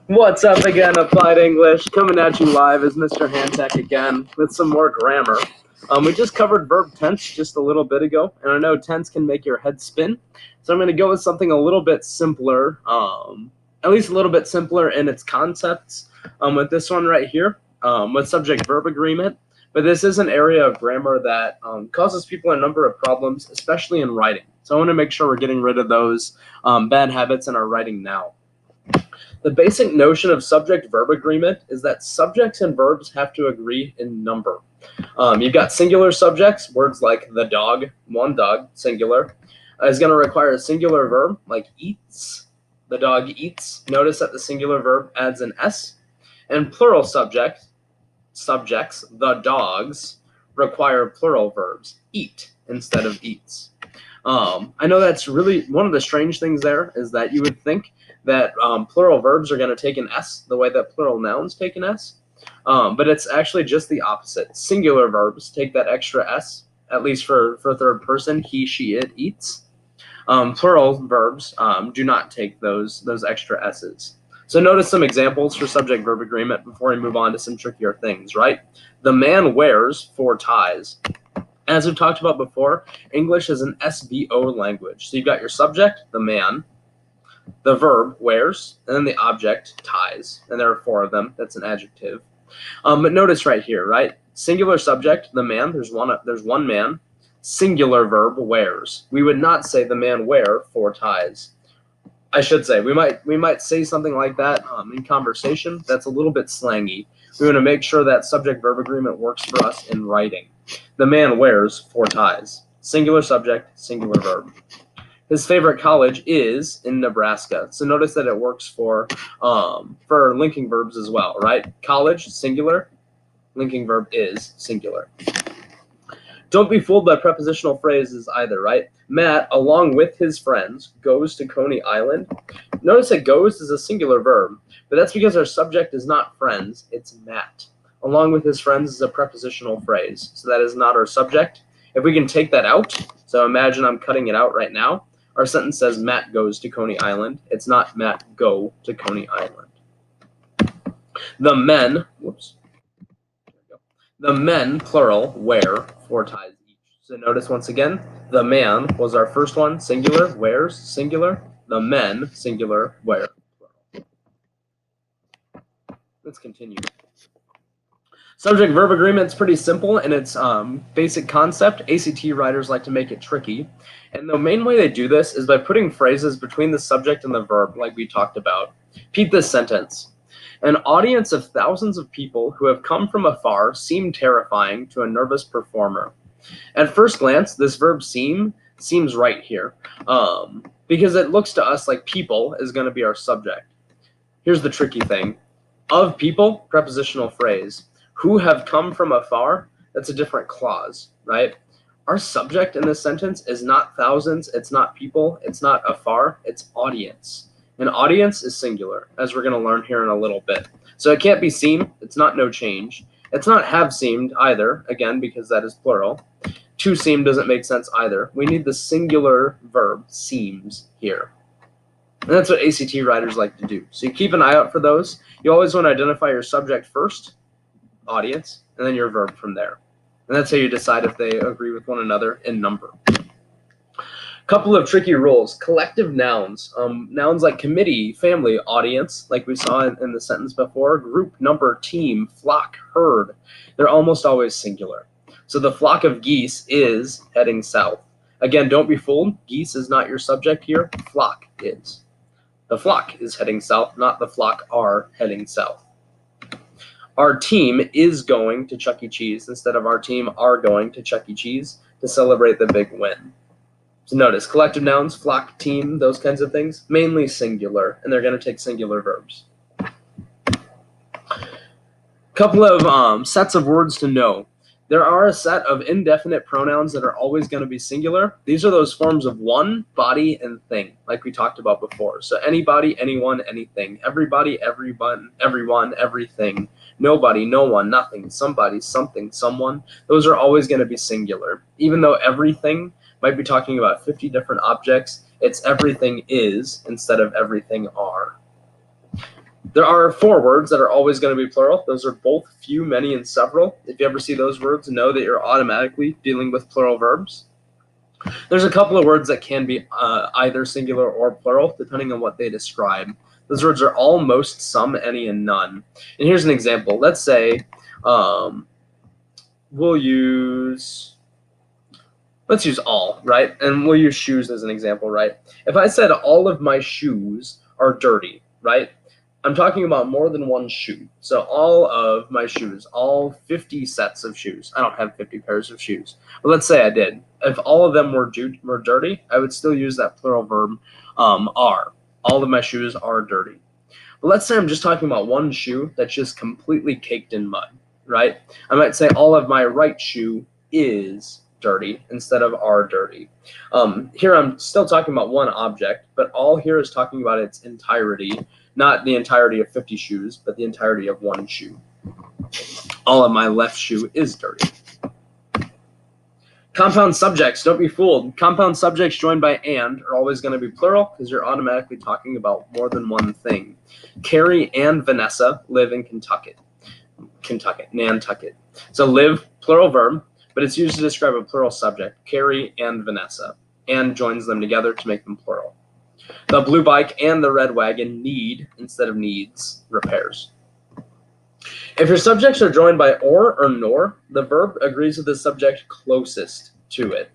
What's up again, Applied English? Coming at you live is Mr. Handtech again with some more grammar. We just covered verb tense just a little bit ago, and I know tense can make your head spin, so I'm going to go with something a little bit simpler, at least a little bit simpler in its concepts with this one right here, with subject-verb agreement. But this is an area of grammar that causes people a number of problems, especially in writing. So I want to make sure we're getting rid of those bad habits in our writing now. The basic notion of subject-verb agreement is that subjects and verbs have to agree in number. You've got singular subjects, words like the dog, one dog, singular, is going to require a singular verb like eats, the dog eats. Notice that the singular verb adds an S. And plural subjects, the dogs, require plural verbs, eat instead of eats. I know that's really one of the strange things there is that you would think that plural verbs are going to take an S the way that plural nouns take an S, but it's actually just the opposite. Singular verbs take that extra S, at least for third person, he, she, it, eats. Plural verbs do not take those extra S's. So notice some examples for subject-verb agreement before we move on to some trickier things, right? The man wears 4 ties. As we've talked about before, English is an SVO language. So you've got your subject, the man, the verb, wears, and then the object, ties. And there are 4 of them. That's an adjective. But notice right here, right? Singular subject, the man, there's one man. Singular verb, wears. We would not say the man wear 4 ties. I should say, we might say something like that in conversation. That's a little bit slangy. We want to make sure that subject-verb agreement works for us in writing. The man wears 4 ties. Singular subject, singular verb. His favorite college is in Nebraska. So notice that it works for linking verbs as well, right? College, singular. Linking verb is singular. Don't be fooled by prepositional phrases either, right? Matt, along with his friends, goes to Coney Island. Notice that goes is a singular verb, but that's because our subject is not friends, it's Matt. Along with his friends is a prepositional phrase, so that is not our subject. If we can take that out, so imagine I'm cutting it out right now, our sentence says Matt goes to Coney Island. It's not Matt go to Coney Island. The men, the men, plural, wear 4 ties each. So notice once again, the man was our first one, singular, wears, singular. The men, singular, wear, plural. Let's continue. Subject-verb agreement is pretty simple in its basic concept. ACT writers like to make it tricky. And the main way they do this is by putting phrases between the subject and the verb, like we talked about. Repeat this sentence. An audience of thousands of people who have come from afar seem terrifying to a nervous performer. At first glance, this verb seems right here because it looks to us like people is going to be our subject. Here's the tricky thing. Of people, prepositional phrase. Who have come from afar, that's a different clause, right? Our subject in this sentence is not thousands, it's not people, it's not afar, it's audience. An audience is singular, as we're going to learn here in a little bit. So it can't be seem, it's not no change. It's not have seemed either, again, because that is plural. To seem doesn't make sense either. We need the singular verb, seems, here. And that's what ACT writers like to do. So you keep an eye out for those. You always want to identify your subject first, audience, and then your verb from there. And that's how you decide if they agree with one another in number. Couple of tricky rules. Collective nouns. Nouns like committee, family, audience, like we saw in the sentence before, group, number, team, flock, herd. They're almost always singular. So the flock of geese is heading south. Again, don't be fooled. Geese is not your subject here. Flock is. The flock is heading south, not the flock are heading south. Our team is going to Chuck E. Cheese instead of our team are going to Chuck E. Cheese to celebrate the big win. So notice, collective nouns, flock, team, those kinds of things, mainly singular, and they're going to take singular verbs. Couple of sets of words to know. There are a set of indefinite pronouns that are always going to be singular. These are those forms of one, body, and thing, like we talked about before. So anybody, anyone, anything. Everybody, everyone, everything. Nobody, no one, nothing, somebody, something, someone. Those are always going to be singular. Even though everything might be talking about 50 different objects, it's everything is instead of everything are. There are 4 words that are always going to be plural. Those are both few, many, and several. If you ever see those words, know that you're automatically dealing with plural verbs. There's a couple of words that can be either singular or plural, depending on what they describe. Those words are all, most, some, any, and none. And here's an example. Let's say we'll let's use all, right? And we'll use shoes as an example, right? If I said all of my shoes are dirty, right? I'm talking about more than one shoe. So all of my shoes, all 50 sets of shoes. I don't have 50 pairs of shoes, but let's say I did. If all of them were dirty, I would still use that plural verb are. All of my shoes are dirty. But let's say I'm just talking about one shoe that's just completely caked in mud, right? I might say all of my right shoe is dirty instead of are dirty. Here I'm still talking about one object, but all here is talking about its entirety, not the entirety of 50 shoes, but the entirety of one shoe. All of my left shoe is dirty. Compound subjects, don't be fooled. Compound subjects joined by and are always going to be plural because you're automatically talking about more than one thing. Carrie and Vanessa live in Nantucket. So live, plural verb, but it's used to describe a plural subject, Carrie and Vanessa, and joins them together to make them plural. The blue bike and the red wagon need, instead of needs, repairs. If your subjects are joined by or nor, the verb agrees with the subject closest to it.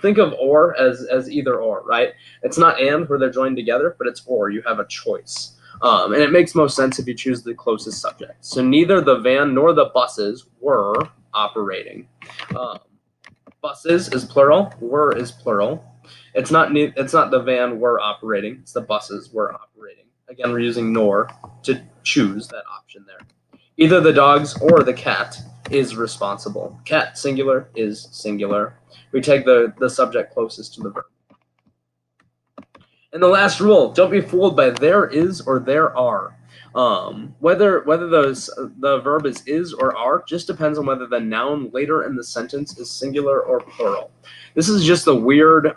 Think of or as either or, right? It's not and where they're joined together, but it's or. You have a choice. And it makes most sense if you choose the closest subject. So neither the van nor the buses were operating. Buses is plural, were is plural. It's not the van were operating, it's the buses were operating. Again, we're using nor to choose that option there. Either the dogs or the cat is responsible. Cat, singular, is singular. We take the subject closest to the verb. And the last rule, don't be fooled by there is or there are. Whether the verb is or are just depends on whether the noun later in the sentence is singular or plural. This is just a weird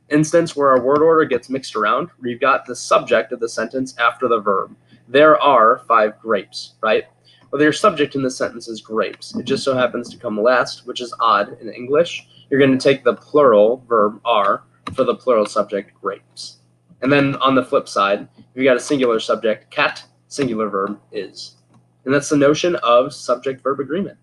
instance where our word order gets mixed around, where you've got the subject of the sentence after the verb. There are 5 grapes, right? Well, your subject in the sentence is grapes. It just so happens to come last, which is odd in English. You're going to take the plural verb are for the plural subject grapes. And then on the flip side, you got a singular subject, cat, singular verb is. And that's the notion of subject-verb agreement.